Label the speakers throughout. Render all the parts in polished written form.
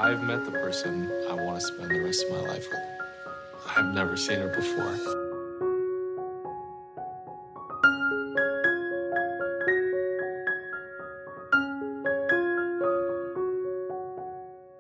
Speaker 1: I've met the person I want to spend the rest of my life with. I've never seen her before.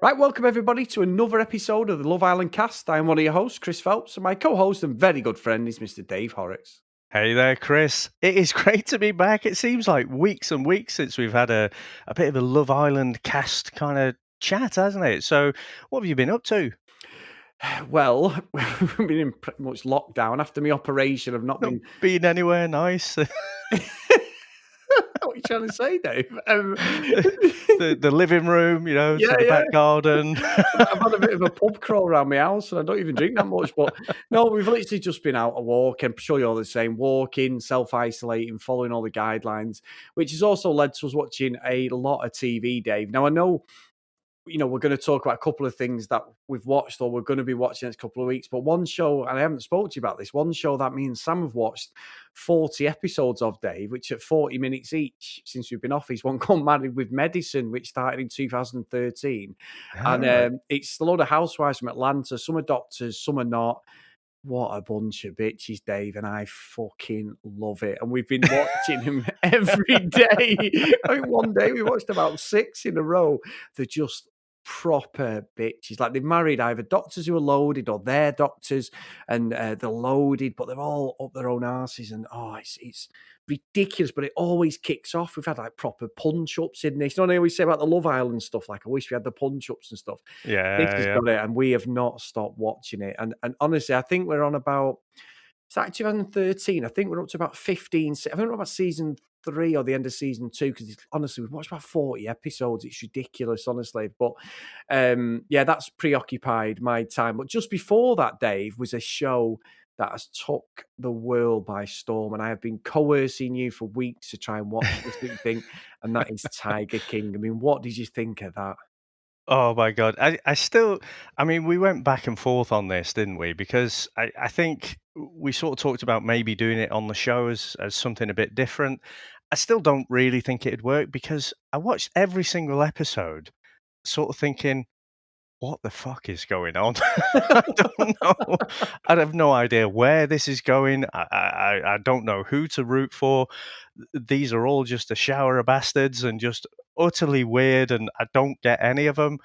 Speaker 2: Right, welcome everybody to another episode of the Love Island cast. I'm one of your hosts, Chris Phelps, and my co-host and very good friend is Mr. Dave Horrocks.
Speaker 3: Hey there, Chris. It is great to be back. It seems like weeks and weeks since we've had a bit of a Love Island cast kind of chat, hasn't it? So, what have you been up to?
Speaker 2: Well, we've been in pretty much lockdown after my operation. I've not
Speaker 3: Not
Speaker 2: been...
Speaker 3: been anywhere nice.
Speaker 2: What are you trying to say, Dave?
Speaker 3: The living room, to the back garden.
Speaker 2: I've had a bit of a pub crawl around my house and I don't even drink that much. But no, we've literally just been out a walk. I'm sure you're the same. Walking, self-isolating, following all the guidelines, which has also led to us watching a lot of TV, Dave. Now, I know we're going to talk about a couple of things that we've watched or we're going to be watching in the next couple of weeks. But one show, and I haven't spoken to you about this, one show that me and Sam have watched 40 episodes of, Dave, which at 40 minutes each since we've been off, is one called Married with Medicine, which started in 2013. And it's a load of housewives from Atlanta. Some are doctors, some are not. What a bunch of bitches, Dave, and I fucking love it. And we've been watching them every day. I think one day we watched about 6 in a row. They're just proper bitches. Like, they've married either doctors who are loaded or they're doctors, and they're loaded, but they're all up their own arses. And it's ridiculous, but it always kicks off. We've had like proper punch-ups in this. They always say about the Love Island stuff, like, I wish we had the punch-ups and stuff. This has
Speaker 3: Yeah.
Speaker 2: got it, and we have not stopped watching it. And honestly, I think we're on about... It's like 2013. I think we're up to about 15. I think we're about season 3 or the end of season 2, because honestly, we've watched about 40 episodes. It's ridiculous, honestly. But that's preoccupied my time. But just before that, Dave, was a show that has took the world by storm, and I have been coercing you for weeks to try and watch this thing, and that is Tiger King. I mean, what did you think of that?
Speaker 3: Oh my God. We went back and forth on this, didn't we? Because I think we sort of talked about maybe doing it on the show as something a bit different. I still don't really think it'd work because I watched every single episode sort of thinking, what the fuck is going on? I don't know. I have no idea where this is going. I don't know who to root for. These are all just a shower of bastards and just utterly weird, and I don't get any of them.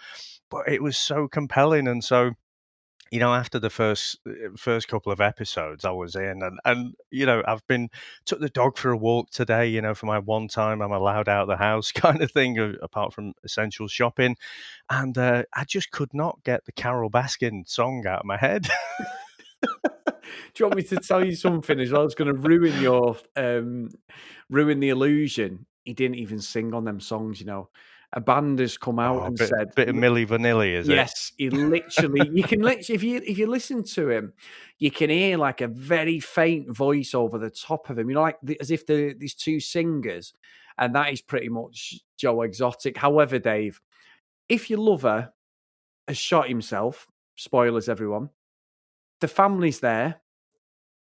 Speaker 3: But it was so compelling, and so after the first couple of episodes, I was in, and I've took the dog for a walk today. For my one time I'm allowed out of the house kind of thing, apart from essential shopping, and I just could not get the Carol Baskin song out of my head.
Speaker 2: Do you want me to tell you something as well? It's going to ruin your ruin the illusion. He didn't even sing on them songs. A band has come out and said,
Speaker 3: Bit of Milli Vanilli, is it?
Speaker 2: Yes, he literally. You can literally, if you listen to him, you can hear like a very faint voice over the top of him. As if these two singers, and that is pretty much Joe Exotic. However, Dave, if your lover has shot himself, spoilers, everyone. The family's there.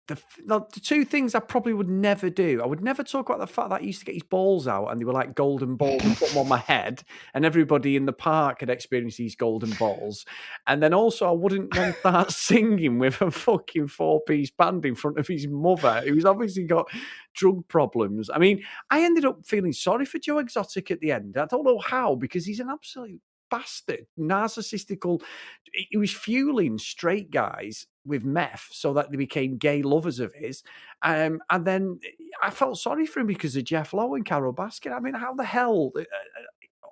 Speaker 2: The two things I probably would never do. I would never talk about the fact that I used to get his balls out and they were like golden balls and put them on my head, and everybody in the park had experienced these golden balls. And then also, I wouldn't then start singing with a fucking 4-piece band in front of his mother, who's obviously got drug problems. I mean, I ended up feeling sorry for Joe Exotic at the end. I don't know how, because he's an absolute bastard, narcissistical. He was fueling straight guys with meth so that they became gay lovers of his. And then I felt sorry for him because of Jeff Lowe and Carol Baskin. I mean, how the hell?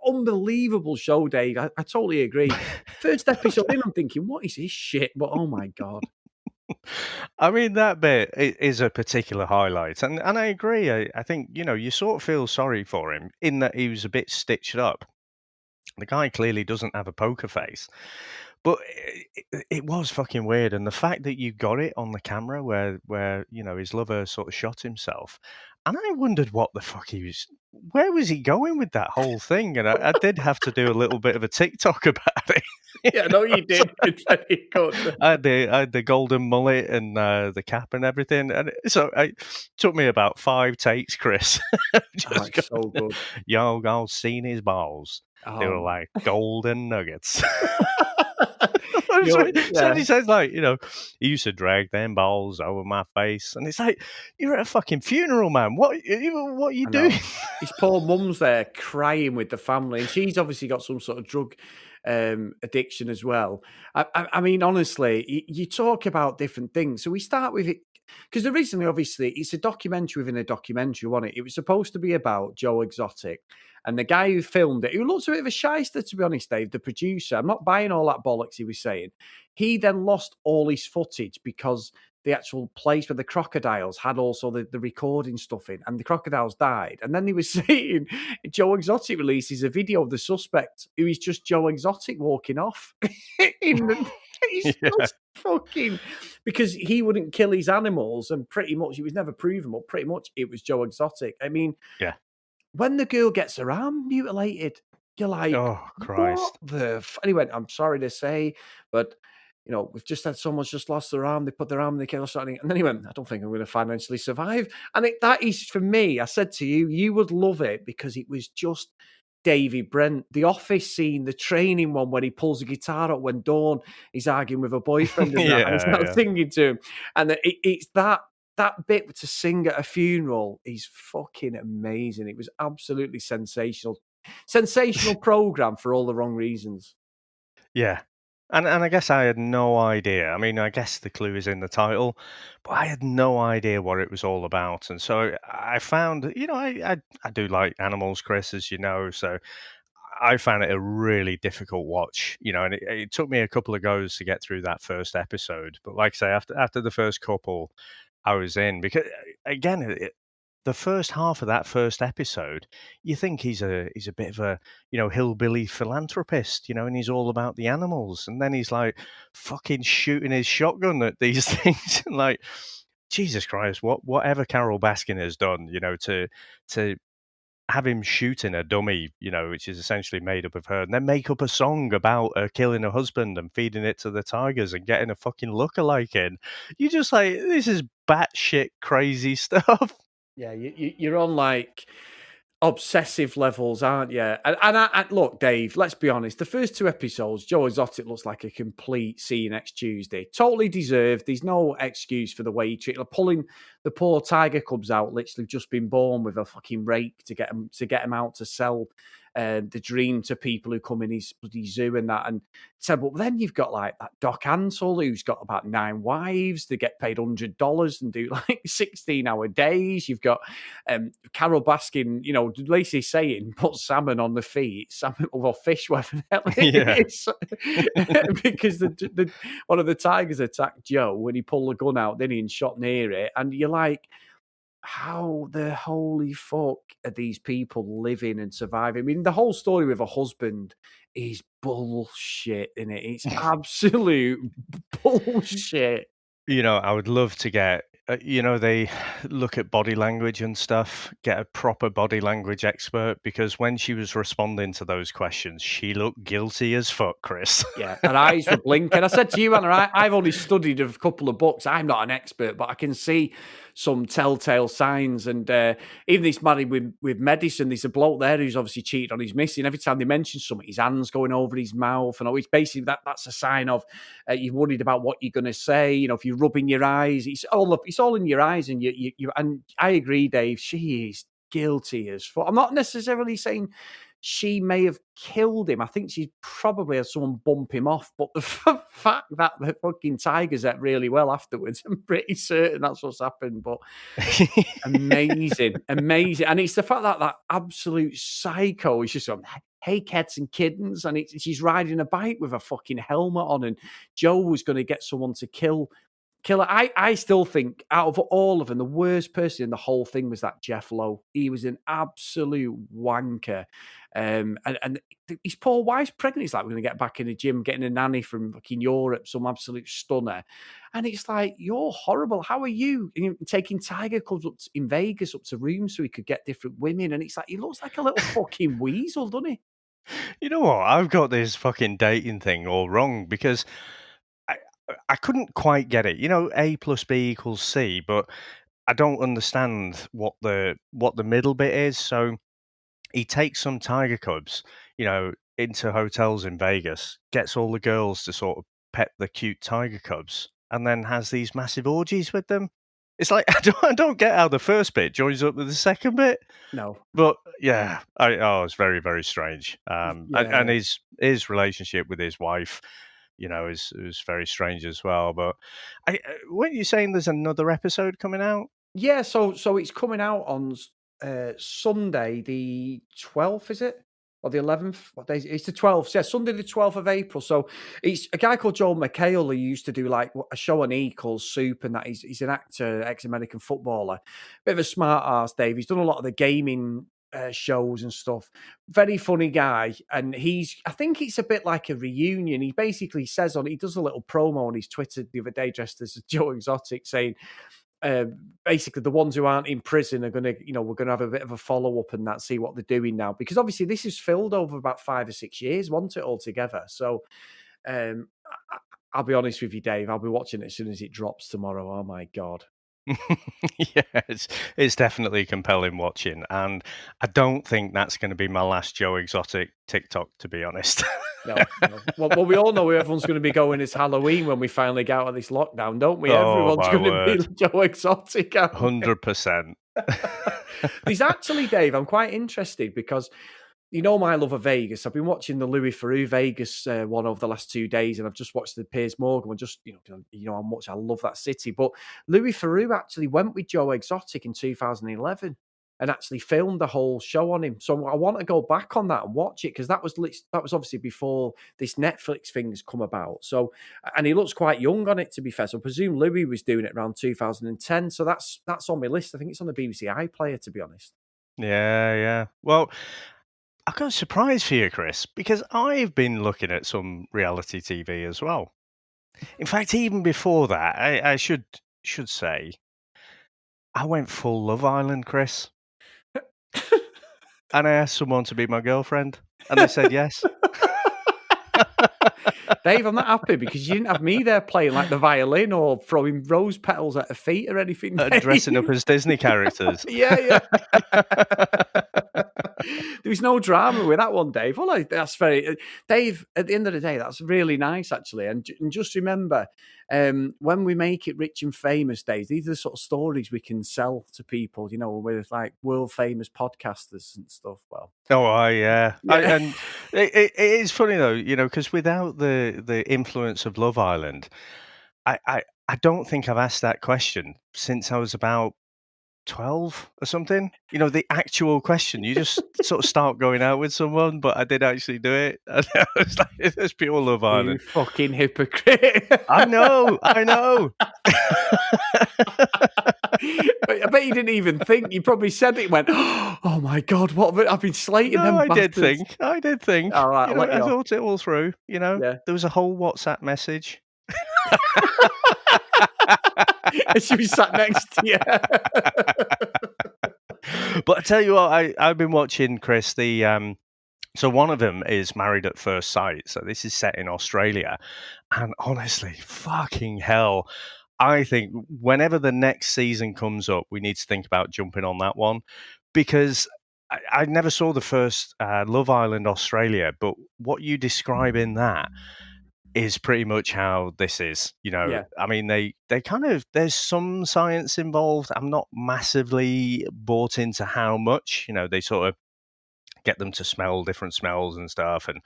Speaker 2: Unbelievable show, Dave. I totally agree. First episode in, I'm thinking, what is this shit? But oh my God.
Speaker 3: I mean, that bit is a particular highlight, and I agree. I think you sort of feel sorry for him in that he was a bit stitched up. The guy clearly doesn't have a poker face, but it was fucking weird. And the fact that you got it on the camera where his lover sort of shot himself, and I wondered what the fuck where was he going with that whole thing? And I did have to do a little bit of a TikTok about it.
Speaker 2: Yeah, no, you
Speaker 3: So
Speaker 2: did. It's very good.
Speaker 3: I had the golden mullet and the cap and everything, and so it took me about 5 takes, Chris.
Speaker 2: Oh,
Speaker 3: Just
Speaker 2: it's so
Speaker 3: going,
Speaker 2: good.
Speaker 3: yo, all seen his balls. They were
Speaker 2: Um,
Speaker 3: like golden nuggets. That's
Speaker 2: you're,
Speaker 3: what so
Speaker 2: yeah,
Speaker 3: he says, like, he used to drag them balls over my face, and it's like, you're at a fucking funeral, man. What are you
Speaker 2: I
Speaker 3: doing?
Speaker 2: know. His poor mum's there crying with the family, and she's obviously got some sort of drug addiction as well. I mean, honestly, you talk about different things. So we start with it because originally, obviously, it's a documentary within a documentary, wasn't it? It was supposed to be about Joe Exotic. And the guy who filmed it, who looks a bit of a shyster, to be honest, Dave, the producer, I'm not buying all that bollocks he was saying. He then lost all his footage because the actual place where the crocodiles had also the recording stuff in, and the crocodiles died. And then he was saying Joe Exotic releases a video of the suspect who is just Joe Exotic walking off. He's
Speaker 3: Yeah,
Speaker 2: just fucking because he wouldn't kill his animals, and pretty much it was never proven, but pretty much it was Joe Exotic. I mean,
Speaker 3: yeah.
Speaker 2: when the girl gets her arm mutilated, you're like,
Speaker 3: Oh,
Speaker 2: "What
Speaker 3: Christ.
Speaker 2: the f" And he went, "I'm sorry to say, but, we've just had someone's just lost their arm. They put their arm in the kill or something." And then he went, "I don't think I'm gonna financially survive." And that is for me, I said to you, you would love it because it was just Davy Brent, the office scene, the training one where he pulls the guitar up when Dawn is arguing with her boyfriend and that, and he's
Speaker 3: Yeah,
Speaker 2: not
Speaker 3: yeah.
Speaker 2: singing to him. And it's that bit to sing at a funeral is fucking amazing. It was absolutely sensational. Sensational program for all the wrong reasons.
Speaker 3: Yeah. And I guess I had no idea. I mean, I guess the clue is in the title, but I had no idea what it was all about. And so I found, I do like animals, Chris, as you know. So I found it a really difficult watch, and it took me a couple of goes to get through that first episode. But like I say, after the first couple, I was in because again, the first half of that first episode, you think he's a bit of a hillbilly philanthropist, and he's all about the animals, and then he's like fucking shooting his shotgun at these things, and like Jesus Christ, whatever Carol Baskin has done, to have him shooting a dummy, which is essentially made up of her, and then make up a song about her killing her husband and feeding it to the tigers and getting a fucking lookalike in. You just like, this is batshit crazy stuff.
Speaker 2: Yeah, you're on like obsessive levels, aren't you? And look, Dave, let's be honest. The first two episodes, Joe Exotic looks like a complete see you next Tuesday. Totally deserved. There's no excuse for the way he treated, like pulling the poor tiger cubs out, literally just been born with a fucking rake to get them out to sell the dream to people who come in his bloody zoo and that. And said, but then you've got like that Doc Ansel who's got about 9 wives. They get paid $100 and do like 16-hour days. You've got Carol Baskin, Lacey saying, put salmon on the feet, salmon or fish, whatever the hell
Speaker 3: Yeah.
Speaker 2: it is. Because the one of the tigers attacked Joe when he pulled the gun out, then he shot near it. And you're like, how the holy fuck are these people living and surviving? I mean, the whole story with a husband is bullshit, in it? It's absolute bullshit.
Speaker 3: I would love to get, they look at body language and stuff, get a proper body language expert, because when she was responding to those questions, she looked guilty as fuck, Chris.
Speaker 2: Yeah, her eyes were blinking. I said to you, Anna, I've only studied a couple of books. I'm not an expert, but I can see some telltale signs. And even this married with medicine, there's a bloke there who's obviously cheated on his missus. Every time they mention something, his hand's going over his mouth. And always basically that's a sign of you're worried about what you're going to say. If you're rubbing your eyes, it's all in your eyes. And you and I agree, Dave, she is guilty as fuck. I'm not necessarily saying she may have killed him. I think she probably had someone bump him off. But the fact that the fucking tigers ate really well afterwards, I'm pretty certain that's what's happened. But amazing, amazing. And it's the fact that that absolute psycho is just going, hey, cats and kittens. And she's riding a bike with a fucking helmet on. And Joe was going to get someone to kill her. I still think out of all of them, the worst person in the whole thing was that Jeff Lowe. He was an absolute wanker. And his poor wife's pregnant. He's like, we're going to get back in the gym, getting a nanny from fucking Europe, some absolute stunner. And it's like, you're horrible. How are you? And you're taking tiger cubs in Vegas up to rooms so he could get different women? And it's like, he looks like a little fucking weasel, doesn't he?
Speaker 3: You know what? I've got this fucking dating thing all wrong because I I couldn't quite get it. You know, A plus B equals C, but I don't understand what the middle bit is. So he takes some tiger cubs, into hotels in Vegas, gets all the girls to sort of pet the cute tiger cubs, and then has these massive orgies with them. It's like I don't get how the first bit joins up with the second bit.
Speaker 2: No.
Speaker 3: But yeah, it's very, very strange. And
Speaker 2: Yeah.
Speaker 3: his relationship with his wife, is very strange as well. But weren't you saying there's another episode coming out?
Speaker 2: Yeah, so it's coming out on Sunday the 12th, is it? Or the 11th? What day is it? It's the 12th. Yeah, Sunday the 12th of April. So it's a guy called Joel McHale who used to do like a show on E called Soup, and that he's an actor, ex-American footballer. Bit of a smart ass, Dave. He's done a lot of the gaming shows and stuff. Very funny guy. And I think it's a bit like a reunion. He basically says he does a little promo on his Twitter the other day dressed as Joe Exotic saying, basically the ones who aren't in prison are going to, we're going to have a bit of a follow up and that, see what they're doing now. Because obviously this is filled over about 5 or 6 years, wasn't it, altogether? So I'll be honest with you, Dave, I'll be watching it as soon as it drops tomorrow. Oh my God.
Speaker 3: Yeah, it's definitely compelling watching, and I don't think that's going to be my last Joe Exotic TikTok, to be honest.
Speaker 2: No. Well, we all know where everyone's going to be going this Halloween when we finally get out of this lockdown, don't we?
Speaker 3: Oh
Speaker 2: Everyone's
Speaker 3: my
Speaker 2: going to be
Speaker 3: word,
Speaker 2: Joe Exotic.
Speaker 3: 100%.
Speaker 2: There's actually, Dave, I'm quite interested because you know my love of Vegas. I've been watching the Louis Theroux Vegas one over the last 2 days, and I've just watched the Piers Morgan one. Just how much I love that city. But Louis Theroux actually went with Joe Exotic in 2011 and actually filmed the whole show on him. So I want to go back on that and watch it because that was obviously before this Netflix thing's come about. So, and he looks quite young on it, to be fair. So I presume Louis was doing it around 2010. So that's on my list. I think it's on the BBC iPlayer, to be honest.
Speaker 3: Yeah, yeah. Well, I've got a surprise for you, Chris, because I've been looking at some reality TV as well. In fact, even before that, I should say, I went full Love Island, Chris, and I asked someone to be my girlfriend, and they said yes.
Speaker 2: Dave, I'm not happy because you didn't have me there playing like the violin or throwing rose petals at her feet or anything.
Speaker 3: Dressing up as Disney characters.
Speaker 2: Yeah. There was no drama with that one, Dave. Well, that's very, Dave. At the end of the day, that's really nice, actually. And just remember, when we make it rich and famous, Dave, these are the sort of stories we can sell to people. With like world famous podcasters and stuff. Well,
Speaker 3: Yeah.
Speaker 2: yeah.
Speaker 3: And it is funny though, because without the influence of Love Island, I don't think I've asked that question since I was about 12 or something. The actual question. You just sort of start going out with someone, but I did actually do it. And I was like, it's pure Love
Speaker 2: You
Speaker 3: Island.
Speaker 2: fucking hypocrite.
Speaker 3: I know.
Speaker 2: I bet you didn't even think. You probably said it, went, oh my God, what have I've been slating
Speaker 3: No,
Speaker 2: them
Speaker 3: I did
Speaker 2: bastards.
Speaker 3: think. I did think.
Speaker 2: All right, I'll let
Speaker 3: I
Speaker 2: you off.
Speaker 3: thought it all through.
Speaker 2: Yeah.
Speaker 3: There was a whole WhatsApp message.
Speaker 2: And she was sat next to you.
Speaker 3: But I tell you what, I've been watching, Chris, so one of them is Married at First Sight. So this is set in Australia. And honestly, fucking hell, I think whenever the next season comes up, we need to think about jumping on that one because I never saw the first Love Island Australia, but what you describe in that is pretty much how this is.
Speaker 2: Yeah.
Speaker 3: I mean, they kind of, there's some science involved. I'm not massively bought into how much. They sort of get them to smell different smells and stuff, and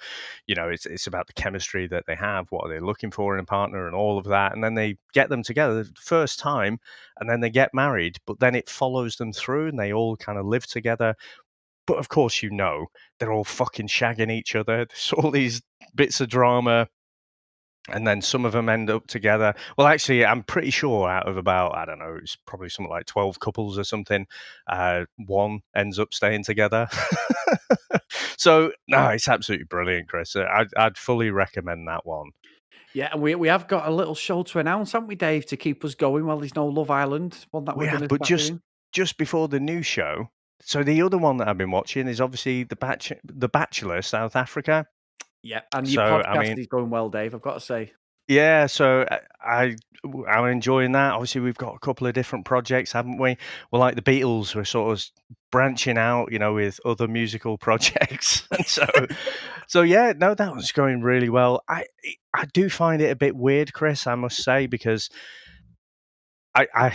Speaker 3: it's about the chemistry that they have, what are they looking for in a partner and all of that, and then they get them together the first time and then they get married, but then it follows them through and they all kind of live together. But of course, they're all fucking shagging each other. There's all these bits of drama, and then some of them end up together. Well, actually, I'm pretty sure out of about, I don't know, it's probably something like 12 couples or something, one ends up staying together. So, no, it's absolutely brilliant, Chris. I'd fully recommend that one.
Speaker 2: Yeah, and we have got a little show to announce, haven't we, Dave, to keep us going while there's no Love Island one that we're going to
Speaker 3: But
Speaker 2: start doing.
Speaker 3: just before the new show, So the other one that I've been watching is obviously the Bachelor, South Africa.
Speaker 2: Yeah, and your
Speaker 3: So I
Speaker 2: podcast
Speaker 3: mean,
Speaker 2: is going well, Dave. I've got to say.
Speaker 3: yeah, so I'm enjoying that. Obviously, we've got a couple of different projects, haven't we? Well, like the Beatles, we're sort of branching out, with other musical projects, and so yeah, no, that was going really well. I do find it a bit weird, Chris, I must say, because I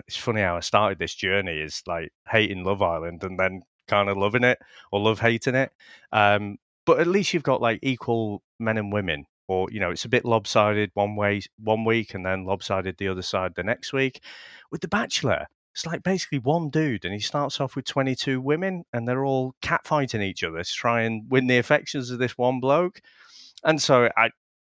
Speaker 3: it's funny how I started this journey is like hating Love Island and then kind of loving it or love hating it. But at least you've got like equal men and women, or it's a bit lopsided one way one week and then lopsided the other side the next week. With The Bachelor, it's like basically one dude and he starts off with 22 women and they're all catfighting each other to try and win the affections of this one bloke. And so I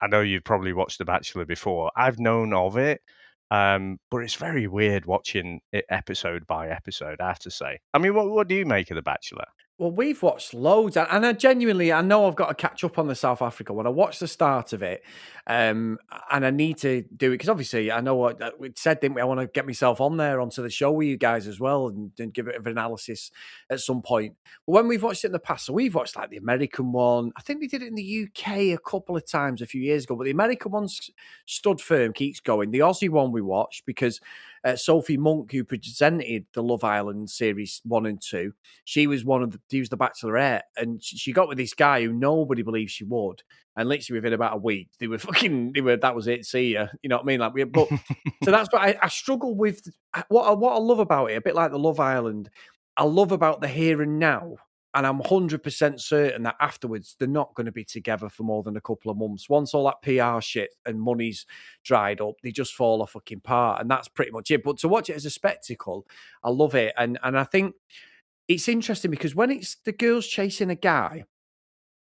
Speaker 3: know you've probably watched The Bachelor before. I've known of it, but it's very weird watching it episode by episode, I have to say. I mean, what do you make of The Bachelor?
Speaker 2: Well, we've watched loads, and I know I've got to catch up on the South Africa one. I watched the start of it, and I need to do it because obviously I know what we said, didn't we? I want to get myself on there onto the show with you guys as well and give it an analysis at some point. But when we've watched it in the past, so we've watched like the American one. I think we did it in the UK a couple of times a few years ago, but the American one's stood firm, keeps going. The Aussie one we watched because Sophie Monk, who presented the Love Island series 1 and 2, she was she was the Bachelorette, and she got with this guy who nobody believed she would. And literally within about a week, that was it. See ya. You know what I mean? So that's what I struggle with. What I love about it, a bit like the Love Island, I love about the here and now. And I'm 100% certain that afterwards they're not going to be together for more than a couple of months. Once all that PR shit and money's dried up, they just fall a fucking part. And that's pretty much it. But to watch it as a spectacle, I love it. And I think it's interesting because when it's the girls chasing a guy,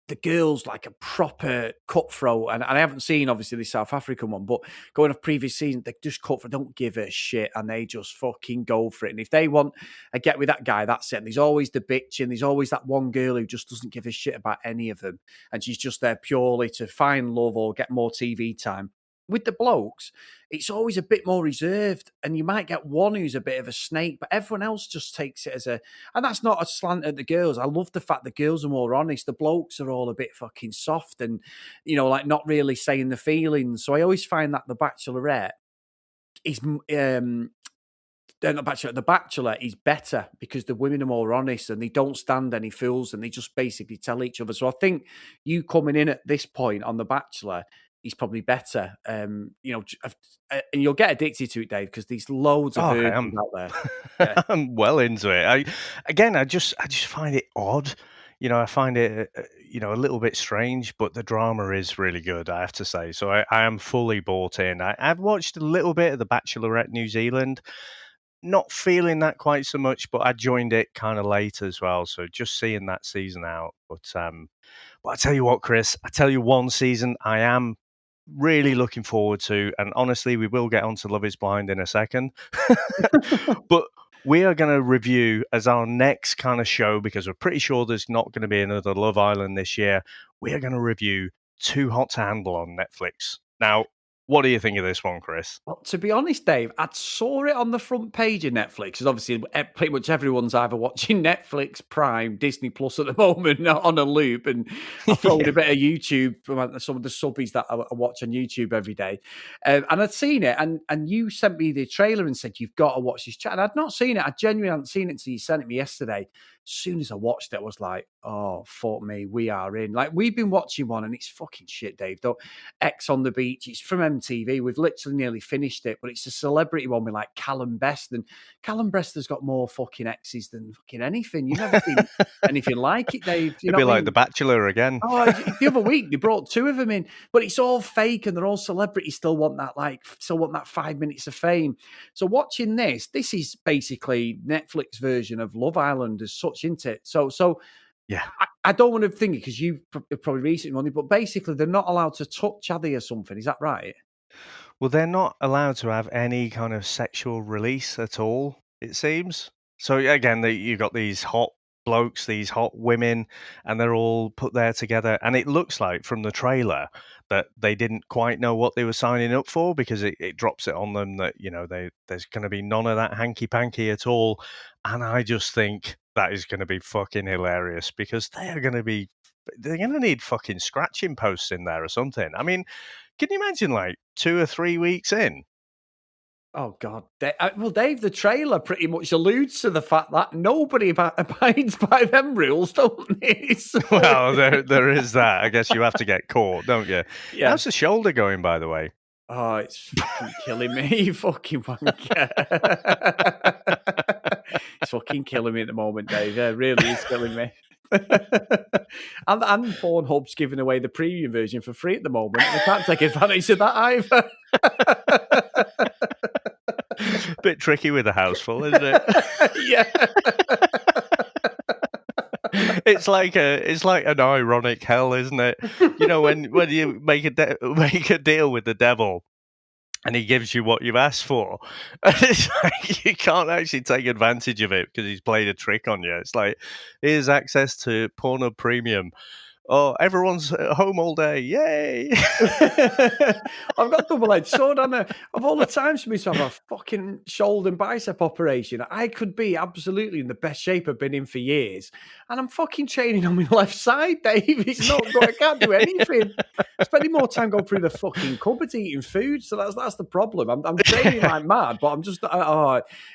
Speaker 2: the girls like a proper cutthroat, and I haven't seen obviously the South African one, but going off previous season, they just cutthroat, don't give a shit, and they just fucking go for it. And if they want a get with that guy, that's it. And there's always the bitch, and there's always that one girl who just doesn't give a shit about any of them, and she's just there purely to find love or get more TV time. With the blokes, it's always a bit more reserved, and you might get one who's a bit of a snake, but everyone else just takes it as a. And that's not a slant at the girls. I love the fact the girls are more honest. The blokes are all a bit fucking soft and, like not really saying the feelings. So I always find that the Bachelorette is not Bachelor. The Bachelor is better because the women are more honest and they don't stand any fools and they just basically tell each other. So I think you coming in at this point on The Bachelor is probably better. And you'll get addicted to it, Dave, because there's loads of
Speaker 3: Oh, I
Speaker 2: versions
Speaker 3: am.
Speaker 2: out there. Yeah.
Speaker 3: I'm well into it. I just find it odd. I find it, a little bit strange, but the drama is really good, I have to say. So I am fully bought in. I've watched a little bit of The Bachelorette New Zealand, not feeling that quite so much, but I joined it kind of late as well. So just seeing that season out. But I tell you what, Chris, I tell you one season I am really looking forward to, and honestly, we will get onto Love Is Blind in a second. But we are going to review as our next kind of show, because we're pretty sure there's not going to be another Love Island this year. We are going to review Too Hot to Handle on Netflix. Now, what do you think of this one, Chris?
Speaker 2: Well, to be honest, Dave, I saw it on the front page of Netflix. Because obviously, pretty much everyone's either watching Netflix, Prime, Disney Plus at the moment on a loop, and I throw in a bit of YouTube from some of the subbies that I watch on YouTube every day. And I'd seen it, and you sent me the trailer and said you've got to watch this chat. And I'd not seen it. I genuinely hadn't seen it until you sent it me yesterday. As soon as I watched it, I was like, "Oh fuck me, we are in." Like we've been watching one, and it's fucking shit, Dave. Don't X on the Beach. It's from MTV. We've literally nearly finished it, but it's a celebrity one with like Callum Best, and Callum Best has got more fucking X's than fucking anything. You've never seen anything like it, Dave. You
Speaker 3: It'd
Speaker 2: know
Speaker 3: be
Speaker 2: what I
Speaker 3: like
Speaker 2: mean?
Speaker 3: The Bachelor again.
Speaker 2: Oh, the other week they brought 2 of them in, but it's all fake, and they're all celebrities. Still want that 5 minutes of fame. So watching this is basically Netflix version of Love Island as such, isn't it? So
Speaker 3: Yeah.
Speaker 2: I don't want to think it because you've probably recently money, but basically they're not allowed to touch, are they, or something? Is that right?
Speaker 3: Well, they're not allowed to have any kind of sexual release at all, it seems. So again, you've got these hot blokes, these hot women, and they're all put there together. And it looks like from the trailer that they didn't quite know what they were signing up for, because it drops it on them that, there's going to be none of that hanky panky at all. And I just think that is going to be fucking hilarious, because they're going to need fucking scratching posts in there or something. I mean, can you imagine like 2 or 3 weeks in?
Speaker 2: Oh God! Well, Dave, the trailer pretty much alludes to the fact that nobody abides by them rules, don't they? So...
Speaker 3: Well, there is that. I guess you have to get caught, don't you?
Speaker 2: Yeah.
Speaker 3: How's the shoulder going, by the way?
Speaker 2: Oh, it's fucking killing me, you fucking wanker. It's fucking killing me at the moment, Dave. Yeah, it really is killing me. and Pornhub's giving away the premium version for free at the moment. I can't take advantage of that either.
Speaker 3: Bit tricky with a house full, isn't it?
Speaker 2: Yeah.
Speaker 3: It's like an ironic hell, isn't it? When you make a deal with the devil, and he gives you what you've asked for, and it's like you can't actually take advantage of it because he's played a trick on you. It's like, here's access to Pornhub Premium. Oh, everyone's at home all day. Yay!
Speaker 2: I've got double-edged sword on it. Of all the times for me to have a fucking shoulder and bicep operation, I could be absolutely in the best shape I've been in for years. And I'm fucking training on my left side, Dave. It's not good. I can't do anything. Spending more time going through the fucking cupboard eating food. So that's the problem. I'm training like mad, but I'm just,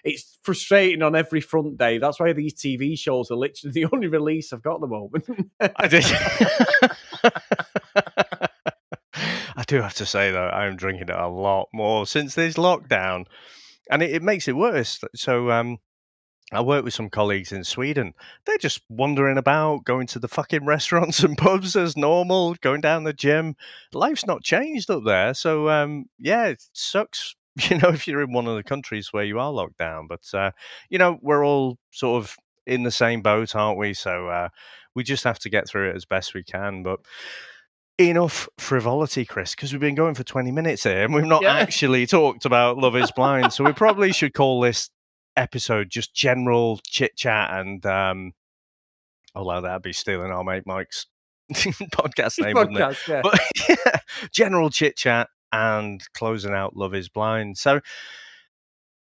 Speaker 2: it's frustrating on every front, Dave. That's why these TV shows are literally the only release I've got at the moment.
Speaker 3: I did. I do have to say, though, I'm drinking it a lot more since this lockdown, and it makes it worse. So I work with some colleagues in Sweden. They're just wandering about, going to the fucking restaurants and pubs as normal, going down the gym. Life's not changed up there. So, yeah, it sucks, if you're in one of the countries where you are locked down. But, we're all sort of in the same boat, aren't we? So we just have to get through it as best we can. But enough frivolity, Chris, because we've been going for 20 minutes here and we've not actually talked about Love is Blind. So we probably should call this episode just general chit chat, and although that'd be stealing our mate Mike's podcast name, wouldn't it?
Speaker 2: Yeah.
Speaker 3: But yeah, general chit chat and closing out Love is Blind. So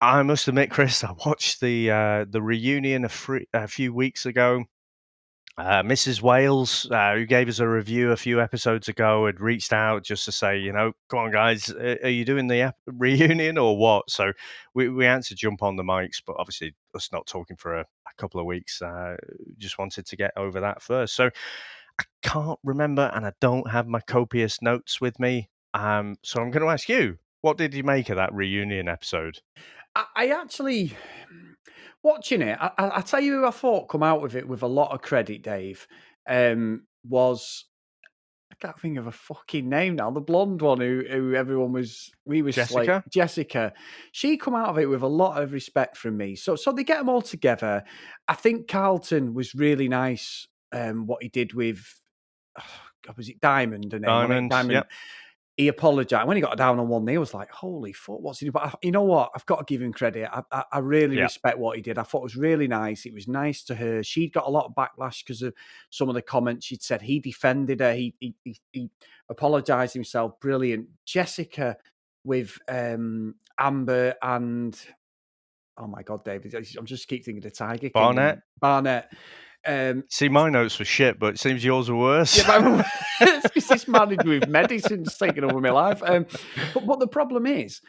Speaker 3: I must admit, Chris, I watched the reunion a few weeks ago. Mrs. Wales, who gave us a review a few episodes ago, had reached out just to say, come on, guys, are you doing the reunion or what? So we had to jump on the mics, but obviously us not talking for a couple of weeks, just wanted to get over that first. So I can't remember, and I don't have my copious notes with me. So I'm going to ask you, what did you make of that reunion episode?
Speaker 2: I actually, watching it, I tell you who I thought come out with it with a lot of credit, Dave, was, I can't think of a fucking name now, the blonde one who everyone was,
Speaker 3: Jessica?
Speaker 2: Jessica. She come out of it with a lot of respect from me. So they get them all together. I think Carlton was really nice, what he did with, was it Diamond?
Speaker 3: Diamond, yep.
Speaker 2: He apologised when he got down on one knee. I was like, "Holy fuck, what's he doing?" But you know what? I've got to give him credit. I really respect what he did. I thought it was really nice. It was nice to her. She'd got a lot of backlash because of some of the comments she'd said. He defended her. He apologised himself. Brilliant. Jessica with Amber and, oh my God, David, I'm just keep thinking of the Tiger King. Barnett.
Speaker 3: See, my notes were shit, but it seems yours were worse.
Speaker 2: Yeah, it's this managed with medicine's taking over my life. But the problem is,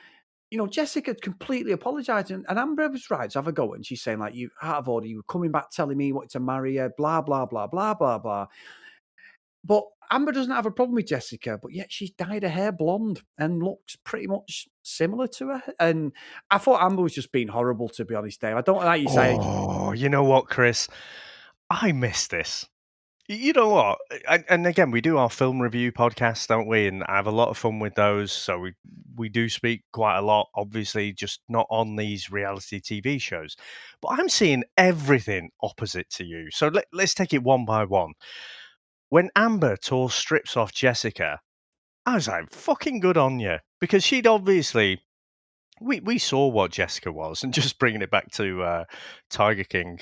Speaker 2: Jessica completely apologised, and Amber was right to have a go, and she's saying, like, you out of order, you were coming back telling me what to marry her, blah, blah, blah, blah, blah, blah. But Amber doesn't have a problem with Jessica, but yet she's dyed her hair blonde and looks pretty much similar to her. And I thought Amber was just being horrible, to be honest, Dave. I don't like you saying.
Speaker 3: Oh, you know what, Chris? I miss this. You know what? And again, we do our film review podcasts, don't we? And I have a lot of fun with those. So we do speak quite a lot, obviously, just not on these reality TV shows. But I'm seeing everything opposite to you. So let's take it one by one. When Amber tore strips off Jessica, I was like, fucking good on you. Because she'd obviously we saw what Jessica was, and just bringing it back to Tiger King.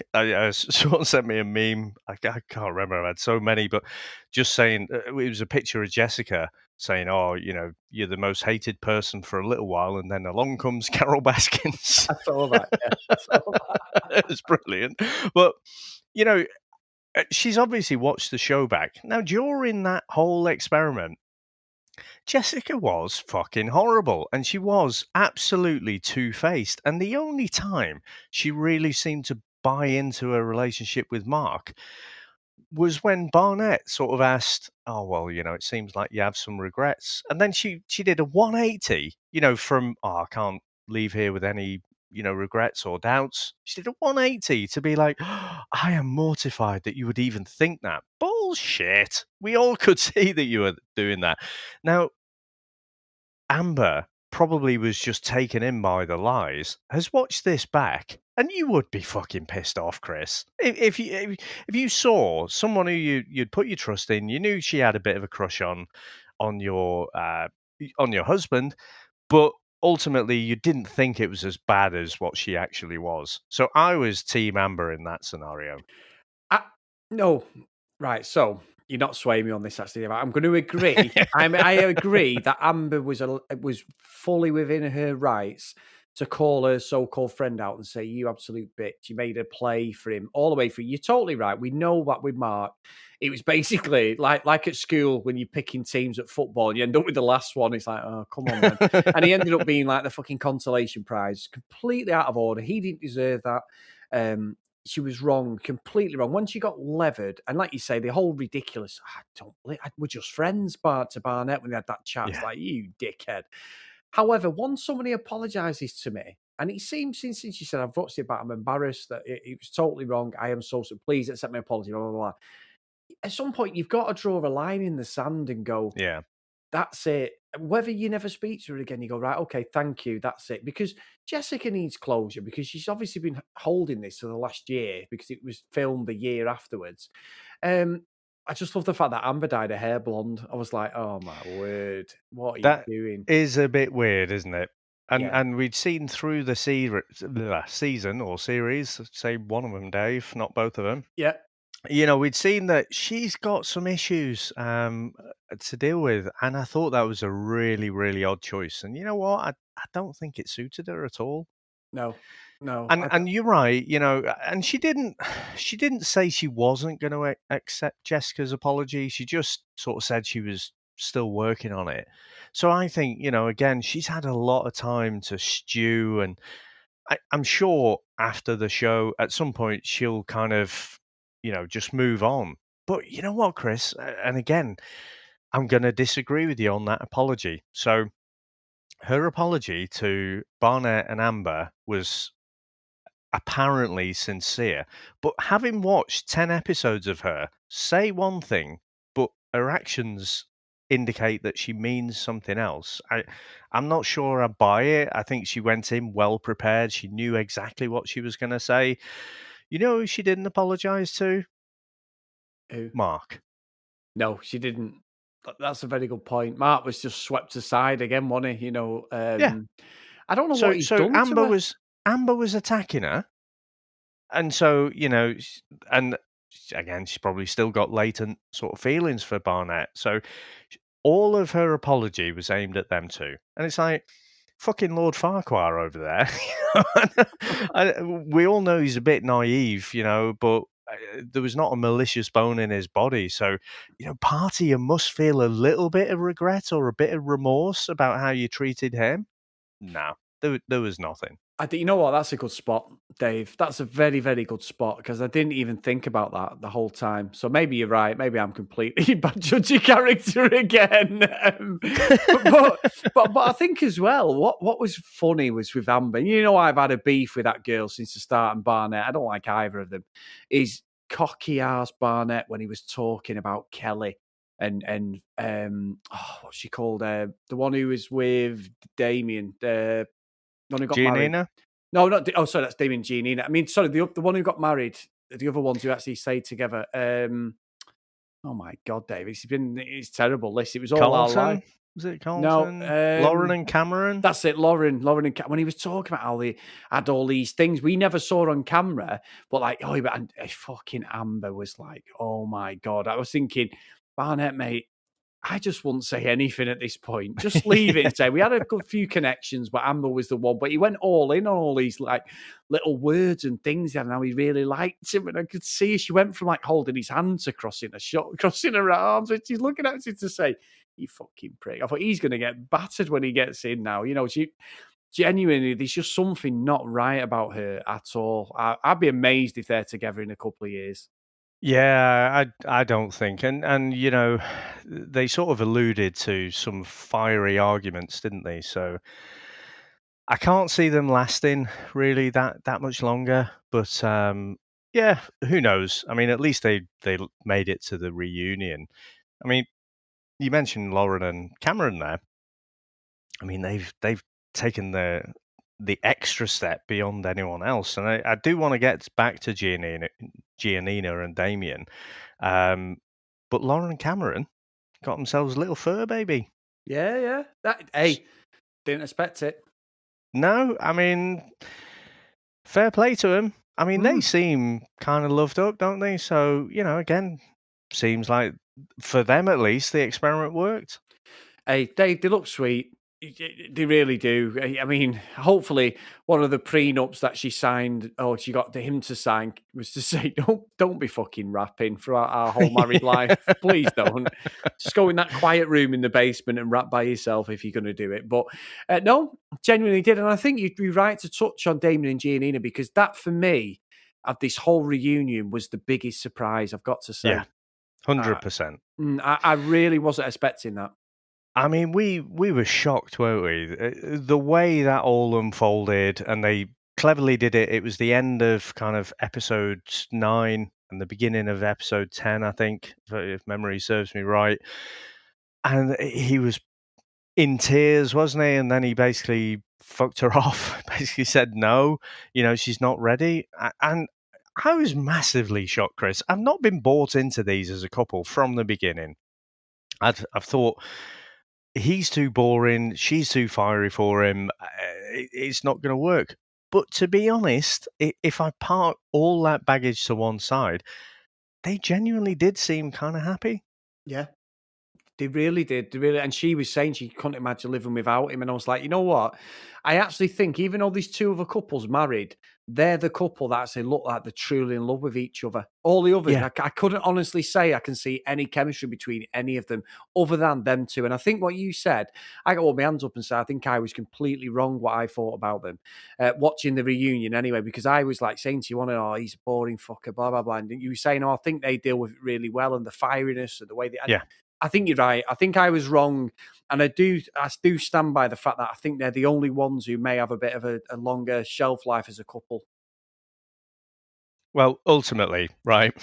Speaker 3: Someone sent me a meme. I can't remember. I had so many, but just saying it was a picture of Jessica saying, "Oh, you're the most hated person for a little while," and then along comes Carol Baskins.
Speaker 2: I saw that. Yeah, I saw that.
Speaker 3: It was brilliant. But you know, she's obviously watched the show back. Now, during that whole experiment, Jessica was fucking horrible, and she was absolutely two-faced. And the only time she really seemed to buy into a relationship with Mark was when Barnett sort of asked, "Oh well, it seems like you have some regrets," and then she did a 180, from "Oh, I can't leave here with any regrets or doubts." She did a 180 to be like, "I am mortified that you would even think that." Bullshit. We all could see that you were doing that. Now, Amber probably was just taken in by the lies, has watched this back, and you would be fucking pissed off, Chris. If you saw someone who you'd put your trust in, you knew she had a bit of a crush on your husband, but ultimately you didn't think it was as bad as what she actually was. So I was Team Amber in that scenario.
Speaker 2: No, right. So you're not swaying me on this, actually. I'm going to agree. I agree that Amber was fully within her rights to call her so-called friend out and say, "You absolute bitch! You made a play for him all the way through." You're totally right. We know that with Mark, it was basically like at school when you're picking teams at football, and you end up with the last one. It's like, oh, come on, then. And he ended up being like the fucking consolation prize, completely out of order. He didn't deserve that. She was wrong, completely wrong. Once she got levered, and like you say, the whole ridiculous, we're just friends, Bart to Barnett, when they had that chat. It's
Speaker 3: Yeah.
Speaker 2: like, you dickhead. However, once somebody apologizes to me, and it seems since she said, I've watched it back, I'm embarrassed that it was totally wrong. I am so please accept my apology, blah, blah, blah. At some point, you've got to draw a line in the sand and go,
Speaker 3: Yeah.
Speaker 2: that's it. Whether you never speak to her again, you go, right, okay, thank you, that's it. Because Jessica needs closure because she's obviously been holding this for the last year because it was filmed the year afterwards. Um, I just love the fact that Amber dyed her hair blonde. I was like, oh my word, what are you
Speaker 3: That
Speaker 2: doing?
Speaker 3: is a bit weird, isn't it? And
Speaker 2: Yeah,
Speaker 3: and we'd seen through the season or series, say one of them, Dave, not both of them.
Speaker 2: yeah,
Speaker 3: We'd seen that she's got some issues to deal with, and I thought that was a really, really odd choice. And you know what? I don't think it suited her at all.
Speaker 2: no, no.
Speaker 3: And you're right, and she didn't say she wasn't going to accept Jessica's apology. She just sort of said she was still working on it. So I think, again, she's had a lot of time to stew, and I'm sure after the show, at some point, she'll kind of, just move on. But you know what, Chris? And again, I'm going to disagree with you on that apology. So her apology to Barnett and Amber was apparently sincere. But having watched 10 episodes of her say one thing, but her actions indicate that she means something else, I'm not sure I buy it. I think she went in well prepared. She knew exactly what she was going to say. You know who she didn't apologize to?
Speaker 2: Who?
Speaker 3: Mark.
Speaker 2: No, she didn't. That's a very good point. Mark was just swept aside again, wasn't he?
Speaker 3: Yeah.
Speaker 2: I don't know
Speaker 3: So
Speaker 2: what he's
Speaker 3: so
Speaker 2: done to
Speaker 3: Amber
Speaker 2: her.
Speaker 3: was Amber was attacking her. And so, and again, she's probably still got latent sort of feelings for Barnett. So all of her apology was aimed at them too. And it's like, fucking Lord Farquhar over there. We all know he's a bit naive, but there was not a malicious bone in his body. So, part of you must feel a little bit of regret or a bit of remorse about how you treated him. No, there was nothing.
Speaker 2: You know what? That's a good spot, Dave. That's a very, very good spot because I didn't even think about that the whole time. So maybe you're right. Maybe I'm completely bad judging character again. But I think as well, what was funny was with Amber. I've had a beef with that girl since the start, and Barnett. I don't like either of them. Is cocky ass Barnett when he was talking about Kelly and what's she called? The one who was with Damien. The one who got married.
Speaker 3: Giannina?
Speaker 2: No, not. Sorry, that's Damien Giannina. I mean, sorry, the one who got married. The other ones who actually stayed together. Oh my God, Dave, it's terrible. This it was all our life.
Speaker 3: Carlton? Was it
Speaker 2: No,
Speaker 3: Carlton? Lauren and Cameron?
Speaker 2: that's it, Lauren and when he was talking about how they had all these things we never saw on camera, but like, oh, but and fucking Amber was like, oh my God. I was thinking, Barnett, mate, I just wouldn't say anything at this point. Just leave it
Speaker 3: Yeah.
Speaker 2: and say we had a good few connections, but Amber was the one. But he went all in on all these like little words and things and how he really liked him. And I could see she went from like holding his hand to crossing crossing her arms, and she's looking at him to say, "You fucking prick." I thought he's going to get battered when he gets in now. You know, she genuinely, there's just something not right about her at all. I'd be amazed if they're together in a couple of years.
Speaker 3: Yeah, I don't think, and you know, they sort of alluded to some fiery arguments, didn't they? So I can't see them lasting really that much longer. But yeah, who knows? I mean, at least they made it to the reunion. I mean, you mentioned Lauren and Cameron there. I mean, they've taken the extra step beyond anyone else, and I do want to get back to Giannina and Damien. But Lauren and Cameron got themselves a little fur baby.
Speaker 2: Yeah. Hey, didn't expect it.
Speaker 3: No, I mean, fair play to them. I mean, they seem kind of loved up, don't they? So, you know, again, seems like for them at least, the experiment worked.
Speaker 2: Hey, they look sweet. They really do. I mean, hopefully, one of the prenups that she signed, or she got him to sign, was to say, "Don't be fucking rapping throughout our whole married life. Please don't. Just go in that quiet room in the basement and rap by yourself if you're going to do it." But no, genuinely did, and I think you'd be right to touch on Damon and Giannina because that, for me, of this whole reunion, was the biggest surprise. I've got to say,
Speaker 3: Yeah, 100%.
Speaker 2: I really wasn't expecting that.
Speaker 3: I mean, we were shocked, weren't we? The way that all unfolded, and they cleverly did it. It was the end of kind of episode 9 and the beginning of episode 10, I think, if memory serves me right. And he was in tears, wasn't he? And then he basically fucked her off. Basically said no, you know, she's not ready. And I was massively shocked, Chris. I've not been bought into these as a couple from the beginning. I've thought he's too boring, she's too fiery for him. It's not going to work. But to be honest, if I park all that baggage to one side, they genuinely did seem kind of happy.
Speaker 2: Yeah. They really did. They really, and she was saying she couldn't imagine living without him. And I was like, you know what? I actually think even though these two other couples married, they're the couple that actually look like they're truly in love with each other. All the others,
Speaker 3: Yeah.
Speaker 2: I couldn't honestly say I can see any chemistry between any of them other than them two. And I think what you said, I got all my hands up and said I think I was completely wrong what I thought about them watching the reunion anyway, because I was like saying to you, oh, he's a boring fucker, blah, blah, blah. And you were saying, oh, I think they deal with it really well and the fieriness and the way they.
Speaker 3: Yeah.
Speaker 2: I think you're right. I think I was wrong, and I do stand by the fact that I think they're the only ones who may have a bit of a longer shelf life as a couple.
Speaker 3: Well, ultimately, right?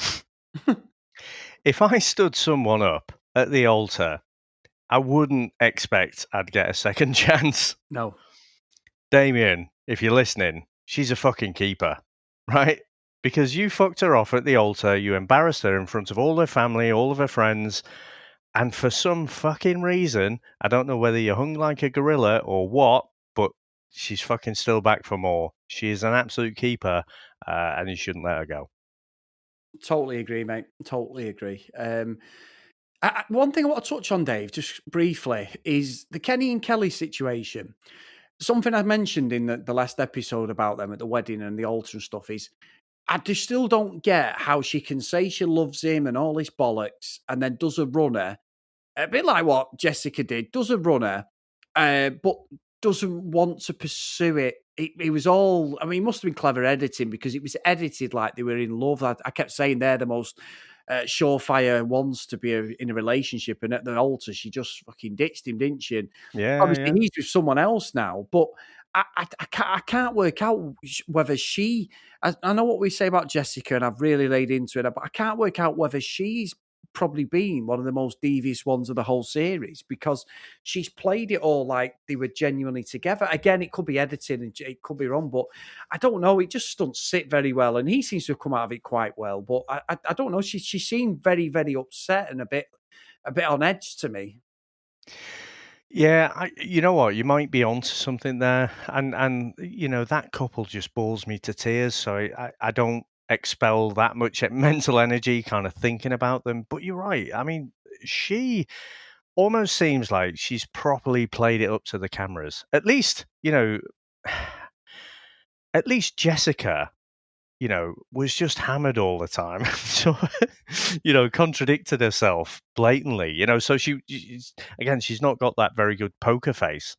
Speaker 3: If I stood someone up at the altar, I wouldn't expect I'd get a second chance.
Speaker 2: No.
Speaker 3: Damien, if you're listening, she's a fucking keeper, right? Because you fucked her off at the altar, you embarrassed her in front of all her family, all of her friends, and for some fucking reason, I don't know whether you hung like a gorilla or what, but she's fucking still back for more. She is an absolute keeper, and you shouldn't let her go.
Speaker 2: Totally agree, mate. Totally agree. One thing I want to touch on, Dave, just briefly, is the Kenny and Kelly situation. Something I mentioned in the last episode about them at the wedding and the altar and stuff is I just still don't get how she can say she loves him and all this bollocks and then does a runner, a bit like what Jessica did, does a runner, but doesn't want to pursue it. It was all, I mean, it must have been clever editing because it was edited like they were in love. I kept saying they're the most surefire ones to be in a relationship. And at the altar, she just fucking ditched him, didn't she? And obviously,
Speaker 3: Yeah.
Speaker 2: he's with someone else now. But I can't work out whether she, I know what we say about Jessica, and I've really laid into it, but I can't work out whether she's probably been one of the most devious ones of the whole series because she's played it all like they were genuinely together. Again, it could be editing and it could be wrong, but I don't know. It just doesn't sit very well, and he seems to have come out of it quite well. But I don't know. She seemed very, very upset and a bit on edge to me.
Speaker 3: Yeah, you know what? You might be onto something there, and that couple just bores me to tears. So I don't expel that much mental energy kind of thinking about them. But you're right. I mean, she almost seems like she's properly played it up to the cameras. At least, at least Jessica, was just hammered all the time. So, contradicted herself blatantly, so she's not got that very good poker face.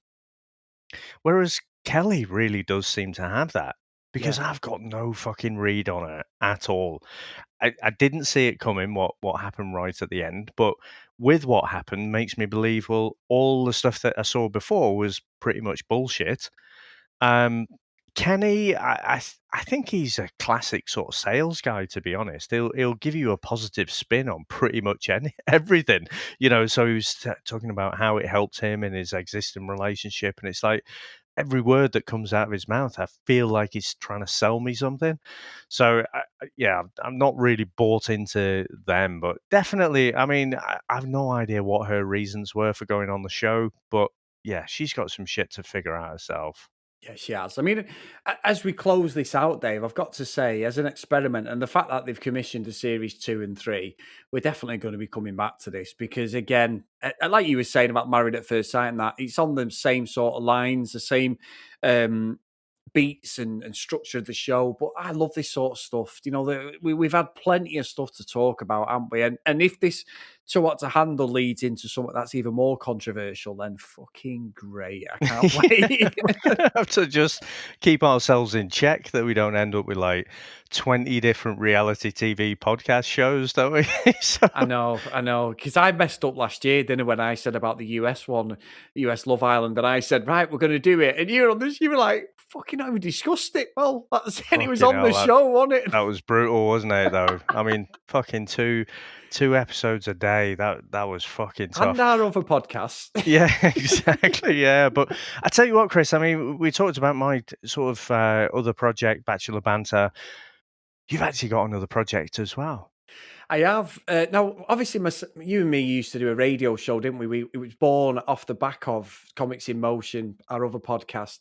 Speaker 3: Whereas Kelly really does seem to have that because
Speaker 2: Yeah.
Speaker 3: I've got no fucking read on it at all. I didn't see it coming what happened right at the end, but with what happened makes me believe, well, all the stuff that I saw before was pretty much bullshit. Um, Kenny, I think he's a classic sort of sales guy, to be honest. He'll give you a positive spin on pretty much everything, So he was talking about how it helped him in his existing relationship, and it's like every word that comes out of his mouth, I feel like he's trying to sell me something. So yeah, I'm not really bought into them, but definitely, I mean, I have no idea what her reasons were for going on the show, but yeah, she's got some shit to figure out herself.
Speaker 2: Yeah, she has. I mean, as we close this out, Dave, I've got to say, as an experiment, and the fact that they've commissioned a series 2 and 3, we're definitely going to be coming back to this because, again, like you were saying about Married at First Sight, and that it's on the same sort of lines, the same um, beats and structure of the show. But I love this sort of stuff. We've had plenty of stuff to talk about, haven't we? And if this To What to Handle leads into something that's even more controversial, then fucking great. I can't
Speaker 3: Yeah,
Speaker 2: wait.
Speaker 3: we're gonna have to just keep ourselves in check that we don't end up with like 20 different reality TV podcast shows, don't we? So,
Speaker 2: I know. Because I messed up last year, didn't I, when I said about the US one, US Love Island, and I said, right, we're going to do it. And you were on this, you were like, fucking not even discussed it. Well, that's it. It was
Speaker 3: fucking
Speaker 2: on the
Speaker 3: hell,
Speaker 2: show, wasn't it?
Speaker 3: that was brutal, wasn't it? Though, I mean, fucking two episodes a day. That was fucking
Speaker 2: And
Speaker 3: tough.
Speaker 2: our other podcasts.
Speaker 3: Yeah, exactly. Yeah, but I tell you what, Chris. I mean, we talked about my sort of other project, Bachelor Banter. You've actually got another project as well.
Speaker 2: I have. Now, obviously, you and me used to do a radio show, didn't we? It was born off the back of Comics in Motion, our other podcast.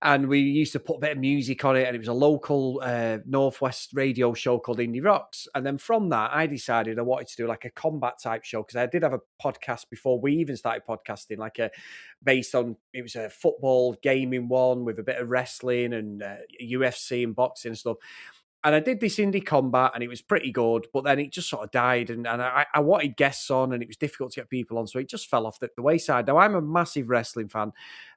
Speaker 2: And we used to put a bit of music on it. And it was a local Northwest radio show called Indie Rocks. And then from that, I decided I wanted to do like a combat type show because I did have a podcast before we even started podcasting, based on, it was a football gaming one with a bit of wrestling and UFC and boxing and stuff. And I did this indie combat and it was pretty good, but then it just sort of died. And I wanted guests on and it was difficult to get people on. So it just fell off the wayside. Now, I'm a massive wrestling fan.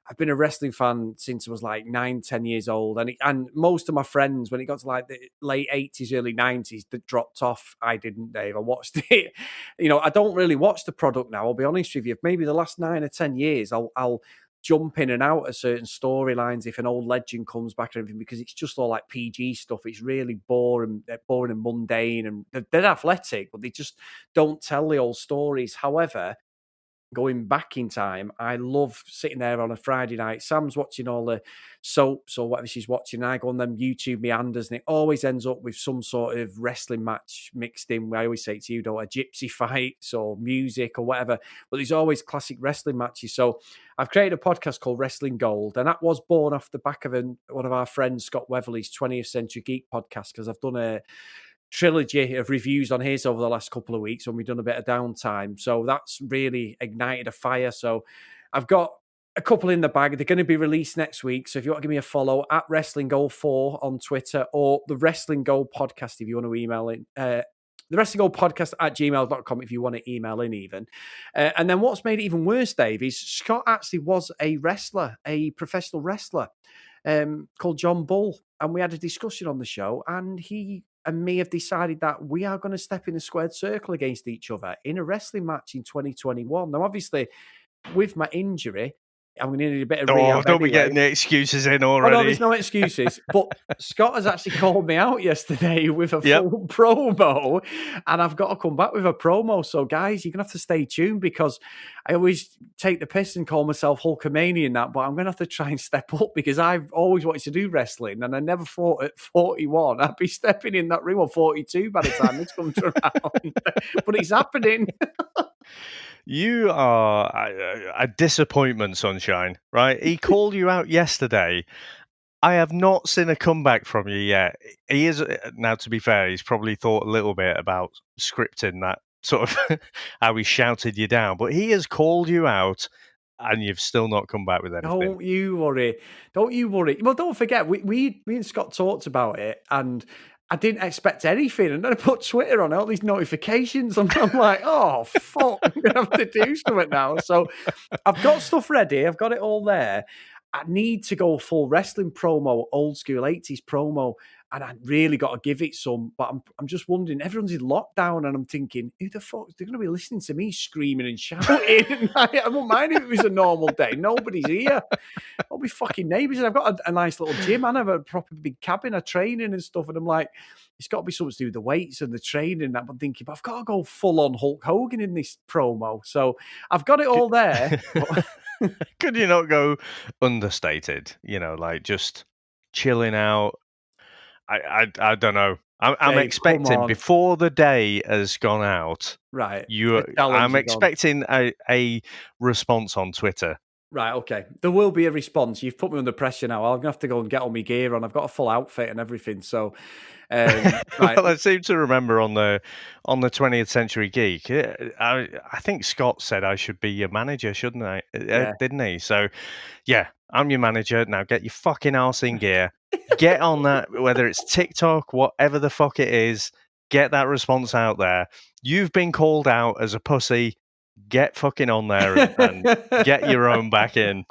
Speaker 2: I've been a wrestling fan since I was like 9, 10 years old. And most of my friends, when it got to like the late 80s, early 90s, that dropped off. I didn't, Dave. I watched it. I don't really watch the product now. I'll be honest with you. Maybe the last 9 or 10 years, I'll jump in and out of certain storylines if an old legend comes back and everything, because it's just all like PG stuff. It's really boring and mundane, and they're athletic, but they just don't tell the old stories. However, going back in time, I love sitting there on a Friday night. Sam's watching all the soaps or whatever she's watching. I go on them YouTube meanders, and it always ends up with some sort of wrestling match mixed in. I always say to you, a gypsy fights or music or whatever, but there's always classic wrestling matches. So I've created a podcast called Wrestling Gold, and that was born off the back of one of our friends, Scott Weatherly's 20th Century Geek podcast, because I've done a trilogy of reviews on his over the last couple of weeks when we've done a bit of downtime. So that's really ignited a fire. So I've got a couple in the bag. They're going to be released next week. So if you want to give me a follow at Wrestling Goal 4 on Twitter, or the Wrestling Goal Podcast if you want to email in. The Wrestling Goal Podcast at gmail.com if you want to email in even. And then what's made it even worse, Dave, is Scott actually was a wrestler, a professional wrestler called John Bull. And we had a discussion on the show, and he and me have decided that we are going to step in a squared circle against each other in a wrestling match in 2021. Now, obviously, with my injury, I'm going to need a bit of rehab
Speaker 3: don't be
Speaker 2: anyway.
Speaker 3: getting the excuses in
Speaker 2: Oh,
Speaker 3: already.
Speaker 2: no, there's no excuses. But Scott has actually called me out yesterday with a full promo, and I've got to come back with a promo. So, guys, you're going to have to stay tuned, because I always take the piss and call myself Hulkamania and that, but I'm going to have to try and step up, because I've always wanted to do wrestling, and I never thought at 41 I'd be stepping in that ring, or 42 by the time this comes around. But it's happening.
Speaker 3: You are a disappointment, Sunshine, right? He called you out yesterday. I have not seen a comeback from you yet. He is now, to be fair, he's probably thought a little bit about scripting that sort of how he shouted you down, but he has called you out, and you've still not come back with anything.
Speaker 2: Don't you worry. Don't you worry. Well, don't forget, me and Scott talked about it, and I didn't expect anything. And then I put Twitter on all these notifications, and I'm like, oh, fuck, I'm going to have to do something now. So I've got stuff ready. I've got it all there. I need to go full wrestling promo, old school 80s promo, and I really got to give it some. But I'm just wondering, everyone's in lockdown, and I'm thinking, who the fuck? They're going to be listening to me screaming and shouting. And I wouldn't mind if it was a normal day. Nobody's here. I'll be fucking neighbours. And I've got a nice little gym, and I have a proper big cabin of training and stuff. And I'm like, it's got to be something to do with the weights and the training. And I'm thinking, but I've got to go full on Hulk Hogan in this promo. So I've got it all there.
Speaker 3: Could you not go understated? You know, like just chilling out. I don't know. I'm
Speaker 2: Dave,
Speaker 3: expecting before the day has gone out.
Speaker 2: Right.
Speaker 3: I'm expecting a response on Twitter.
Speaker 2: Right, okay. There will be a response. You've put me under pressure now. I'm going to have to go and get all my gear on. I've got a full outfit and everything. So, right.
Speaker 3: Well, I seem to remember on the 20th Century Geek, I think Scott said I should be your manager, shouldn't I?
Speaker 2: Yeah.
Speaker 3: Didn't he? So, yeah, I'm your manager. Now get your fucking arse in gear. Get on that, whether it's TikTok, whatever the fuck it is, get that response out there. You've been called out as a pussy. Get fucking on there and get your own back in.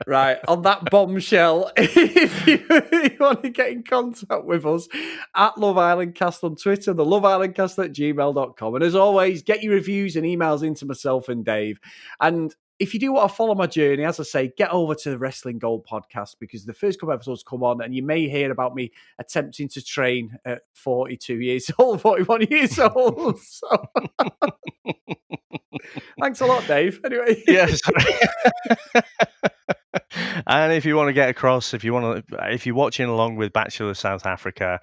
Speaker 2: Right, on that bombshell, if you want to get in contact with us, at Love Island Cast on Twitter, the loveislandcast@gmail.com. And as always, get your reviews and emails into myself and Dave. And if you do want to follow my journey, as I say, get over to the Wrestling Gold podcast, because the first couple of episodes come on and you may hear about me attempting to train at 42 years old, 41 years old. So thanks a lot, Dave. Anyway.
Speaker 3: Yes. And if you want to get across, if you're watching along with Bachelor of South Africa,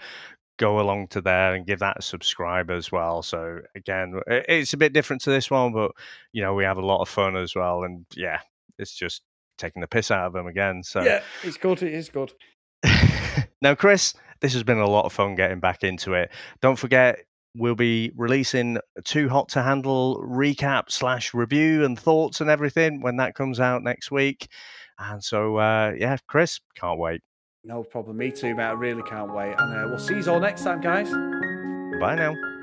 Speaker 3: go along to there and give that a subscribe as well. So again, it's a bit different to this one, but you know, we have a lot of fun as well. And yeah, it's just taking the piss out of them again. So
Speaker 2: yeah, it's good. It is good.
Speaker 3: Now, Chris, this has been a lot of fun getting back into it. Don't forget, we'll be releasing Too Hot to Handle recap / review and thoughts and everything when that comes out next week. And so, yeah, Chris, can't wait.
Speaker 2: No problem. Me too, mate. I really can't wait. And we'll see you all next time, guys.
Speaker 3: Bye now.